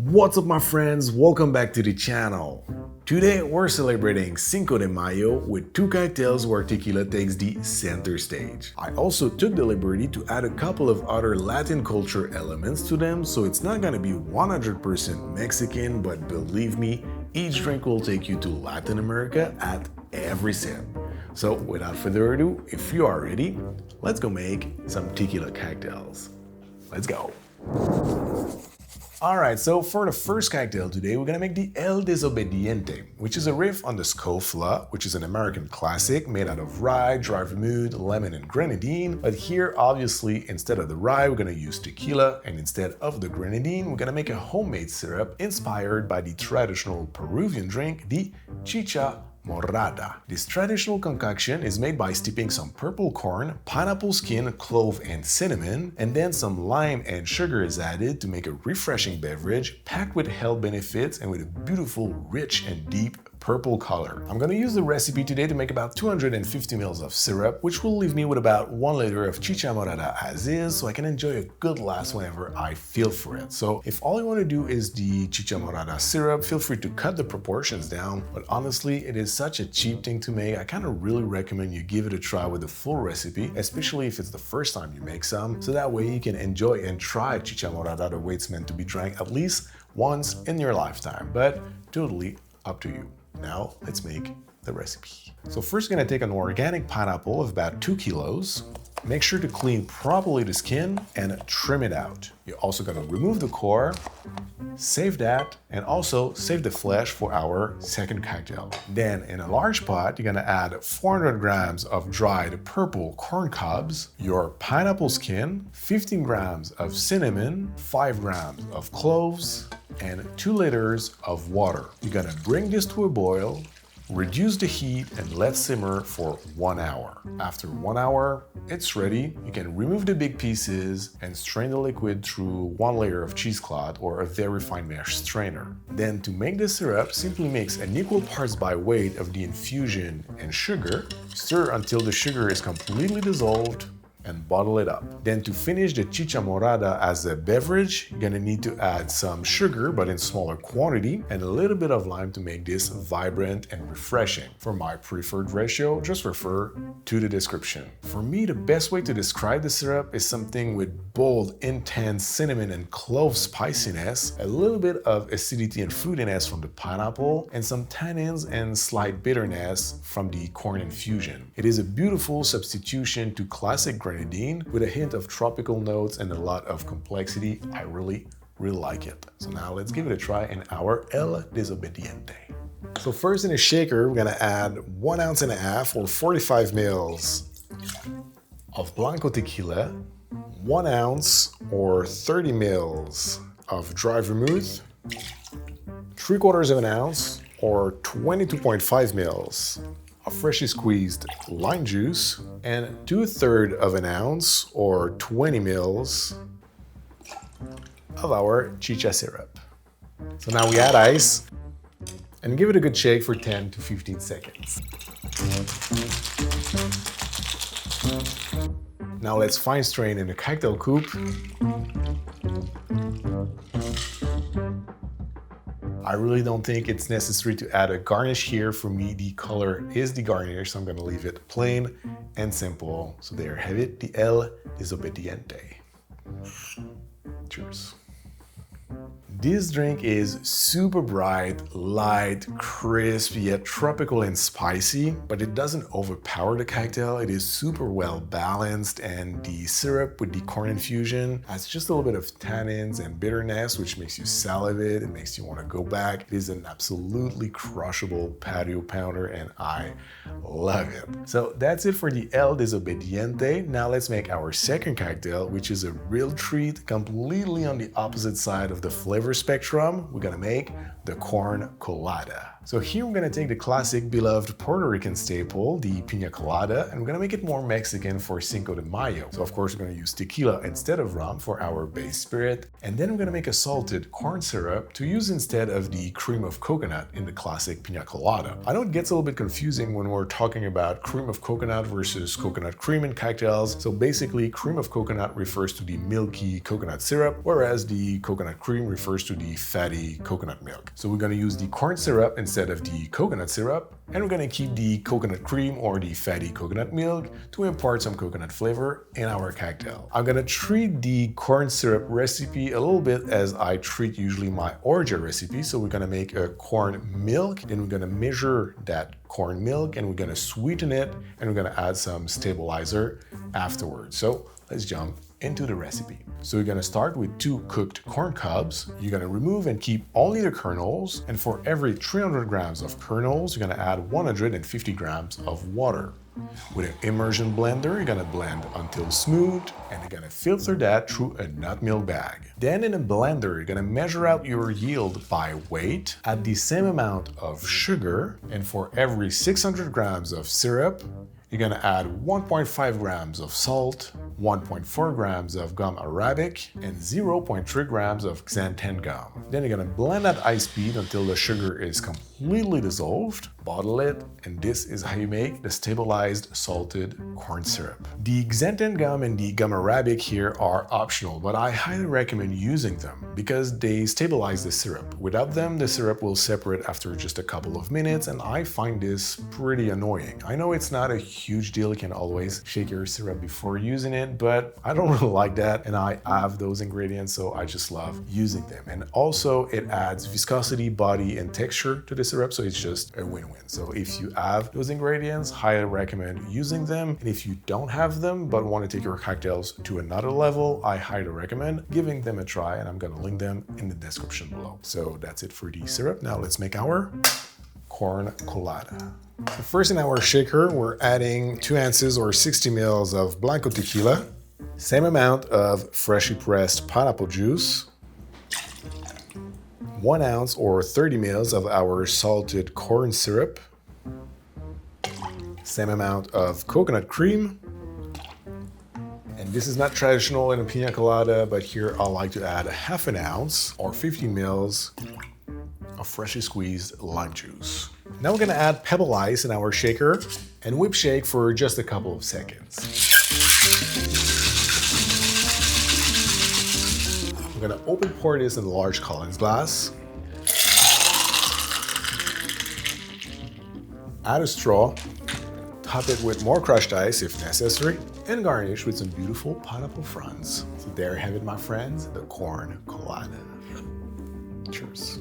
What's up my friends, welcome back to the channel. Today we're celebrating Cinco de Mayo with two cocktails where tequila takes the center stage. I also took the liberty to add a couple of other Latin culture elements to them, so it's not gonna be 100% Mexican, but believe me, each drink will take you to Latin America at every sip. So without further ado, if you are ready, let's go make some tequila cocktails. Let's go. Alright, so for the first cocktail today, we're gonna make the El Desobediente, which is a riff on the Scofla, which is an American classic made out of rye, dry vermouth, lemon, and grenadine. But here, obviously, instead of the rye, we're gonna use tequila, and instead of the grenadine, we're gonna make a homemade syrup inspired by the traditional Peruvian drink, the Chicha Morada. This traditional concoction is made by steeping some purple corn, pineapple skin, clove, and cinnamon, and then some lime and sugar is added to make a refreshing beverage packed with health benefits and with a beautiful, rich, and deep purple color. I'm gonna use the recipe today to make about 250 ml of syrup, which will leave me with about 1 liter of Chicha Morada as is, so I can enjoy a good glass whenever I feel for it. So if all you want to do is the Chicha Morada syrup, feel free to cut the proportions down, but honestly, it is such a cheap thing to make. I kind of really recommend you give it a try with the full recipe, especially if it's the first time you make some, so that way you can enjoy and try Chicha Morada the way it's meant to be drank at least once in your lifetime, but totally up to you. Now let's make the recipe. So first you're gonna take an organic pineapple of about 2 kilos. Make sure to clean properly the skin and trim it out. You're also gonna remove the core, save that, and also save the flesh for our second cocktail. Then in a large pot, you're gonna add 400 grams of dried purple corn cobs, your pineapple skin, 15 grams of cinnamon, 5 grams of cloves, and 2 liters of water. You're gonna bring this to a boil, reduce the heat, and let simmer for 1 hour. After 1 hour, it's ready. You can remove the big pieces and strain the liquid through 1 layer of cheesecloth or a very fine mesh strainer. Then to make the syrup, simply mix an equal parts by weight of the infusion and sugar. Stir until the sugar is completely dissolved and bottle it up. Then to finish the Chicha Morada as a beverage, you're gonna need to add some sugar, but in smaller quantity, and a little bit of lime to make this vibrant and refreshing. For my preferred ratio, just refer to the description. For me, the best way to describe the syrup is something with bold, intense cinnamon and clove spiciness, a little bit of acidity and fruitiness from the pineapple, and some tannins and slight bitterness from the corn infusion. It is a beautiful substitution to classic grenadine with a hint of tropical notes and a lot of complexity. I really like it. So now let's give it a try in our El Desobediente. So first in a shaker, we're gonna add 1.5 ounces or 45 ml of Blanco tequila, 1 ounce or 30 ml of dry vermouth, 3/4 ounce or 22.5 ml of freshly squeezed lime juice, and 2/3 ounce or 20 ml of our chicha syrup. So now we add ice and give it a good shake for 10 to 15 seconds. Now let's fine strain in a cocktail coupe. I really don't think it's necessary to add a garnish here. For me, the color is the garnish, so I'm gonna leave it plain and simple. So there you have it, the El Desobediente. Cheers. This drink is super bright, light, crisp, yet tropical and spicy, but it doesn't overpower the cocktail. It is super well balanced, and the syrup with the corn infusion has just a little bit of tannins and bitterness, which makes you salivate. It makes you want to go back. It is an absolutely crushable patio pounder, and I love it. So that's it for the El Desobediente. Now let's make our second cocktail, which is a real treat, completely on the opposite side of the flavor spectrum. We're gonna make the Corn Colada. So here we're gonna take the classic beloved Puerto Rican staple, the Piña Colada, and we're gonna make it more Mexican for Cinco de Mayo. So of course we're gonna use tequila instead of rum for our base spirit, and then we're gonna make a salted corn syrup to use instead of the cream of coconut in the classic Piña Colada. I know it gets a little bit confusing when we're talking about cream of coconut versus coconut cream in cocktails. So basically, cream of coconut refers to the milky coconut syrup, whereas the coconut cream refers to the fatty coconut milk. So we're gonna use the corn syrup instead of the coconut syrup, and we're gonna keep the coconut cream or the fatty coconut milk to impart some coconut flavor in our cocktail. I'm gonna treat the corn syrup recipe a little bit as I treat usually my orgeat recipe. So we're gonna make a corn milk, then we're gonna measure that corn milk and we're gonna sweeten it, and we're gonna add some stabilizer afterwards. So let's jump into the recipe. So you're gonna start with 2 cooked corn cobs. You're gonna remove and keep only the kernels, and for every 300 grams of kernels, you're gonna add 150 grams of water. With an immersion blender, you're gonna blend until smooth, and you're gonna filter that through a nut milk bag. Then in a blender, you're gonna measure out your yield by weight, add the same amount of sugar, and for every 600 grams of syrup, you're gonna add 1.5 grams of salt, 1.4 grams of gum arabic, and 0.3 grams of xanthan gum. Then you're gonna blend at high speed until the sugar is completely dissolved, bottle it, and this is how you make the stabilized salted corn syrup. The xanthan gum and the gum arabic here are optional, but I highly recommend using them because they stabilize the syrup. Without them, the syrup will separate after just a couple of minutes, and I find this pretty annoying. I know it's not a huge deal, you can always shake your syrup before using it, but I don't really like that, and I have those ingredients, so I just love using them. And also it adds viscosity, body, and texture to the syrup, so it's just a win-win. So if you have those ingredients, highly recommend using them. And if you don't have them but want to take your cocktails to another level, I highly recommend giving them a try, and I'm gonna link them in the description below. So that's it for the syrup. Now let's make our Corn Colada. So first in our shaker, we're adding 2 ounces or 60 ml of Blanco tequila, same amount of freshly pressed pineapple juice, 1 ounce or 30 ml of our salted corn syrup, same amount of coconut cream, and this is not traditional in a piña colada, but here I like to add 1/2 ounce or 15 ml of freshly squeezed lime juice. Now we're gonna add pebble ice in our shaker and whip shake for just a couple of seconds. We're gonna open pour this in a large Collins glass. Add a straw, top it with more crushed ice if necessary, and garnish with some beautiful pineapple fronds. So there you have it, my friends, the Corn Colada. Cheers.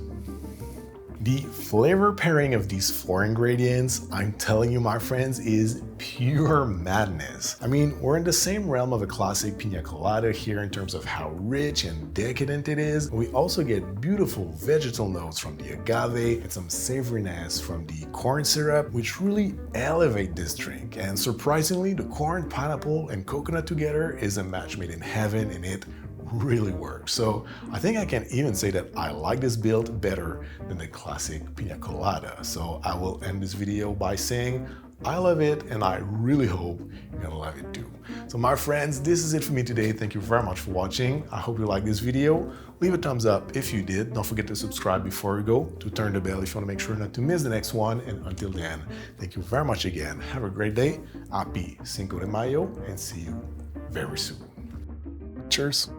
The flavor pairing of these 4 ingredients, I'm telling you, my friends, is pure madness. I mean, we're in the same realm of a classic piña colada here in terms of how rich and decadent it is. We also get beautiful vegetal notes from the agave and some savoriness from the corn syrup, which really elevate this drink. And surprisingly, the corn, pineapple, and coconut together is a match made in heaven, and it really works. So I think I can even say that I like this build better than the classic piña colada. So I will end this video by saying I love it, and I really hope you're gonna love it too. So my friends, this is it for me today. Thank you very much for watching. I hope you liked this video. Leave a thumbs up if you did. Don't forget to subscribe before you go, to turn the bell if you want to make sure not to miss the next one. And until then, thank you very much again. Have a great day. Happy Cinco de Mayo, and see you very soon. Cheers.